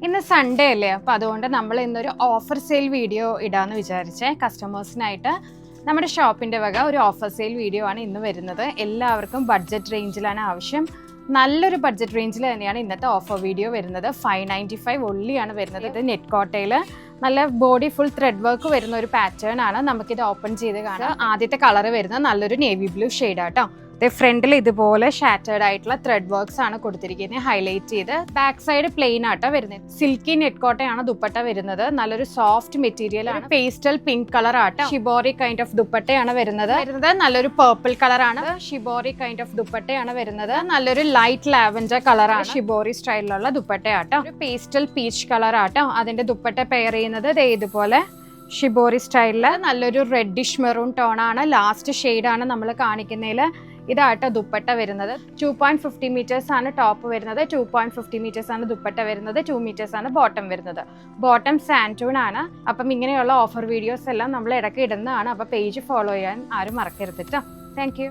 ഇന്ന് സൺഡേ അല്ലേ, അപ്പോൾ അതുകൊണ്ട് നമ്മൾ ഇന്നൊരു ഓഫർ സെയിൽ വീഡിയോ ഇടാമെന്ന് വിചാരിച്ചേ. കസ്റ്റമേഴ്സിനായിട്ട് നമ്മുടെ ഷോപ്പിൻ്റെ വക ഒരു ഓഫർ സെയിൽ വീഡിയോ ആണ് ഇന്ന് വരുന്നത്. എല്ലാവർക്കും ബഡ്ജറ്റ് റേഞ്ചിലാണ് ആവശ്യം. നല്ലൊരു ബഡ്ജറ്റ് റേഞ്ചിൽ തന്നെയാണ് ഇന്നത്തെ ഓഫർ വീഡിയോ വരുന്നത്. 595 ഒള്ളിയാണ് വരുന്നത്. ഇത് നെറ്റ് കോട്ടയിൽ നല്ല ബോഡി ഫുൾ ത്രെഡ് വർക്ക് വരുന്ന ഒരു പാറ്റേൺ ആണ്. നമുക്കിത് ഓപ്പൺ ചെയ്ത് കാണാം. ആദ്യത്തെ കളർ വരുന്നത് നല്ലൊരു നേവി ബ്ലൂ ഷെയ്ഡാട്ടോ. ഫ്രണ്ടിൽ ഇതുപോലെ ഷാറ്റേർഡ് ആയിട്ടുള്ള ത്രെഡ് വർക്ക്സ് ആണ് കൊടുത്തിരിക്കുന്നത്, ഹൈലൈറ്റ് ചെയ്ത്. ബാക്ക് സൈഡ് പ്ലെയിൻ ആട്ടോ വരുന്നത്. സിൽക്കി നെറ്റ് കോട്ടയാണ് ദുപ്പട്ട വരുന്നത്. നല്ലൊരു സോഫ്റ്റ് മെറ്റീരിയൽ ആണ്. പേസ്റ്റൽ പിങ്ക് കളർ ആട്ടോ. ഷിബോറി കൈൻഡ് ഓഫ് ദുപ്പട്ടയാണ് വരുന്നത്. നല്ലൊരു പേർപ്പിൾ കളർ ആണ്. ഷിബോറി കൈൻഡ് ഓഫ് ദുപ്പട്ടയാണ് വരുന്നത്. നല്ലൊരു ലൈറ്റ് ലാവൻഡർ കളർ ആണ്. ഷിബോറി സ്റ്റൈലിലുള്ള ദുപ്പട്ടയാട്ടോ. ഒരു പേസ്റ്റൽ പീച്ച് കളർ ആട്ടോ. അതിന്റെ ദുപ്പട്ട പെയർ ചെയ്യുന്നത് ഇതുപോലെ ഷിബോറി സ്റ്റൈലില് നല്ലൊരു റെഡിഷ് മെറൂൺ ടോൺ ആണ്. ലാസ്റ്റ് ഷെയ്ഡാണ് നമ്മൾ കാണിക്കുന്നതിൽ. ഇതാട്ടോ ദുപ്പട്ട വരുന്നത്. 2.50 മീറ്റേഴ്സ് ആണ് ടോപ്പ് വരുന്നത്. 2.50 മീറ്റേഴ്സ് ആണ് ദുപ്പട്ട വരുന്നത്. 2 മീറ്റേഴ്സ് ആണ് ബോട്ടം വരുന്നത്. ബോട്ടം സാൻറ്റൂൺ ആണ്. അപ്പം ഇങ്ങനെയുള്ള ഓഫർ വീഡിയോസ് എല്ലാം നമ്മൾ ഇടയ്ക്ക് ഇടുന്നതാണ്. അപ്പോൾ പേജ് ഫോളോ ചെയ്യാൻ ആരും മറക്കരുത് കേട്ടോ. Thank you.